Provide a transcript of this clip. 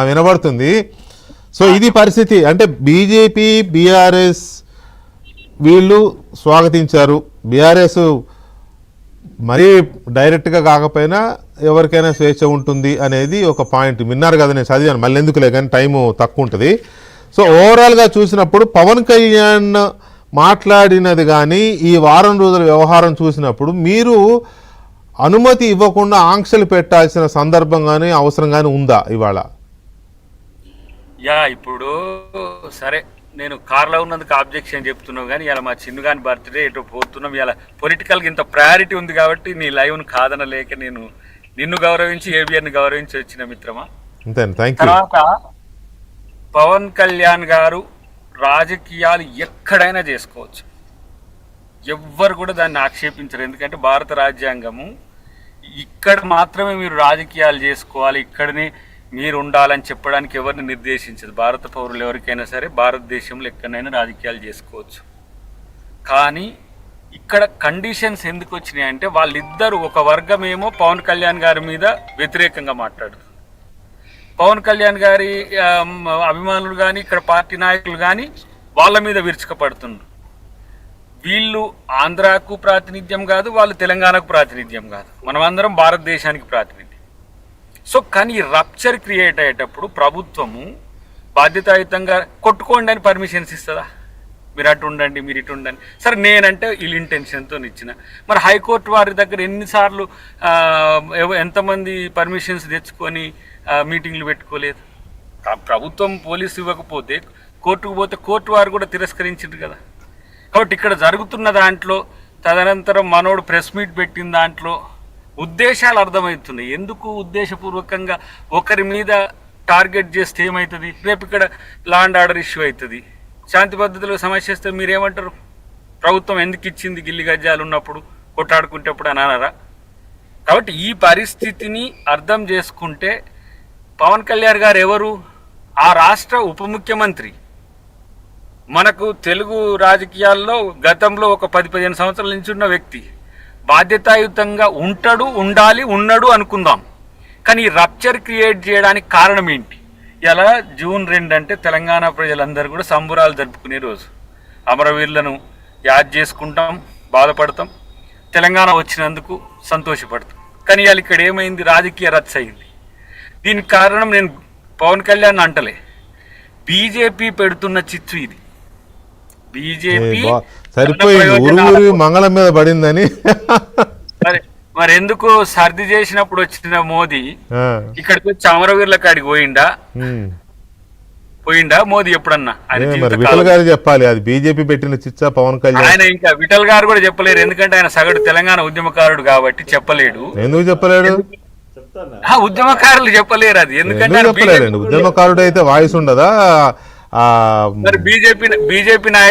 వినబడుతుంది. సో ఇది పరిస్థితి. అంటే బీజేపీ బీఆర్ఎస్ వీళ్ళు స్వాగతించారు. బీఆర్ఎస్ మరీ డైరెక్ట్గా కాకపోయినా ఎవరికైనా స్వేచ్ఛ ఉంటుంది అనేది ఒక పాయింట్. విన్నారు కదా, నేను చదివాను, మళ్ళీ ఎందుకులే కానీ టైము తక్కువ ఉంటుంది. సో ఓవరాల్గా చూసినప్పుడు పవన్ కళ్యాణ్ మాట్లాడినది కానీ ఈ వారం రోజుల వ్యవహారం చూసినప్పుడు మీరు అనుమతి ఇవ్వకుండా ఆంక్షలు పెట్టాల్సిన సందర్భం కానీ అవసరం కానీ ఉందా ఇవాళ? ఇప్పుడు సరే, నేను కార్లో ఉన్నందుకు ఆబ్జెక్షన్ చెప్తున్నావు కానీ ఇలా మా చిన్ను గాని బర్త్డే ఎటు పోతున్నాం, ఇలా పొలిటికల్గా ఇంత ప్రయారిటీ ఉంది కాబట్టి నీ లైవ్ను కాదనలేక నేను నిన్ను గౌరవించి ఏబిఎన్ గౌరవించి వచ్చిన మిత్రమా. తర్వాత పవన్ కళ్యాణ్ గారు రాజకీయాలు ఎక్కడైనా చేసుకోవచ్చు, ఎవ్వరు కూడా దాన్ని ఆక్షేపించరు. ఎందుకంటే భారత రాజ్యాంగము ఇక్కడ మాత్రమే మీరు రాజకీయాలు చేసుకోవాలి, ఇక్కడనే మీరు ఉండాలని చెప్పడానికి ఎవరిని నిర్దేశించదు. భారత పౌరులు ఎవరికైనా సరే భారతదేశంలో ఎక్కడైనా రాజకీయాలు చేసుకోవచ్చు. కానీ ఇక్కడ కండిషన్స్ ఎందుకు వచ్చినాయి అంటే వాళ్ళిద్దరూ, ఒక వర్గం ఏమో పవన్ కళ్యాణ్ గారి మీద వ్యతిరేకంగా మాట్లాడుతుంది, పవన్ కళ్యాణ్ గారి అభిమానులు కానీ ఇక్కడ పార్టీ నాయకులు కానీ వాళ్ళ మీద విరుచుకపడుతున్నారు. వీళ్ళు ఆంధ్రాకు ప్రాతినిధ్యం కాదు, వాళ్ళు తెలంగాణకు ప్రాతినిధ్యం కాదు, మనమందరం భారతదేశానికి ప్రాతినిధ్యం. సో కానీ రప్చర్ క్రియేట్ అయ్యేటప్పుడు ప్రభుత్వము బాధ్యతాయుతంగా కొట్టుకోండి అని పర్మిషన్స్ ఇస్తుందా? మీరు అటు ఉండండి, మీరు ఇటు ఉండండి. సరే, నేనంటే వీళ్ళు ఇంటెన్షన్తో ఇచ్చిన, మరి హైకోర్టు వారి దగ్గర ఎన్నిసార్లు ఎంతమంది పర్మిషన్స్ తెచ్చుకొని మీటింగ్లు పెట్టుకోలేదు? ప్రభుత్వం పోలీసు ఇవ్వకపోతే కోర్టుకు పోతే కోర్టు వారు కూడా తిరస్కరించారు కదా. కాబట్టి ఇక్కడ జరుగుతున్న దాంట్లో తదనంతరం మనోడు ప్రెస్ మీట్ పెట్టిన దాంట్లో ఉద్దేశాలు అర్థమవుతున్నాయి. ఎందుకు ఉద్దేశపూర్వకంగా ఒకరి మీద టార్గెట్ చేస్తే ఏమవుతుంది? రేపు ఇక్కడ లా అండ్ ఆర్డర్ ఇష్యూ అవుతుంది, శాంతి పద్ధతిలో సమస్య వస్తే మీరేమంటారు? ప్రభుత్వం ఎందుకు ఇచ్చింది గిల్లి గజ్జాలు ఉన్నప్పుడు కొట్టాడుకుంటేప్పుడు అని అనరా? కాబట్టి ఈ పరిస్థితిని అర్థం చేసుకుంటే పవన్ కళ్యాణ్ గారు ఎవరు? ఆ రాష్ట్ర ఉప ముఖ్యమంత్రి. మనకు తెలుగు రాజకీయాల్లో గతంలో ఒక 10-15 సంవత్సరాల నుంచి ఉన్న వ్యక్తి. బాధ్యతాయుతంగా ఉంటాడు, ఉండాలి, ఉన్నాడు అనుకుందాం. కానీ ఈ రప్చర్ క్రియేట్ చేయడానికి కారణం ఏంటి? ఇలా జూన్ 2 అంటే తెలంగాణ ప్రజలందరూ కూడా సంబురాలు జరుపుకునే రోజు. అమరవీరులను యాద్ చేసుకుంటాం, బాధపడతాం, తెలంగాణ వచ్చినందుకు సంతోషపడతాం. కానీ ఇవాళ ఇక్కడ ఏమైంది? రాజకీయ రచ్చ అయింది. దీనికి కారణం నేను పవన్ కళ్యాణ్ అంటలే, బీజేపీ పెడుతున్న చిచ్చు ఇది. బీజేపీ సరిపోయింది, మంగళం మీద పడిందని. మరి ఎందుకు సర్ది చేసినప్పుడు వచ్చిన మోదీ ఇక్కడికి వచ్చి అమరవీరుల కాడికి పోయిండా మోదీ ఎప్పుడన్నా? విఠల్ గారు చెప్పాలి, అది బీజేపీ పెట్టిన చిచ్చా పవన్ కళ్యాణ్. ఆయన ఇంకా విఠల్ గారు కూడా చెప్పలేరు, ఎందుకంటే ఆయన సగటు తెలంగాణ ఉద్యమకారుడు కాబట్టి చెప్పలేడు. ఎందుకు చెప్పలేడు? ఉద్యమకారులు చెప్పలేరు అది, ఎందుకంటే ఉద్యమకారుడు అయితే వాయిస్ ఉండదా? బీజేపీ నాయకులు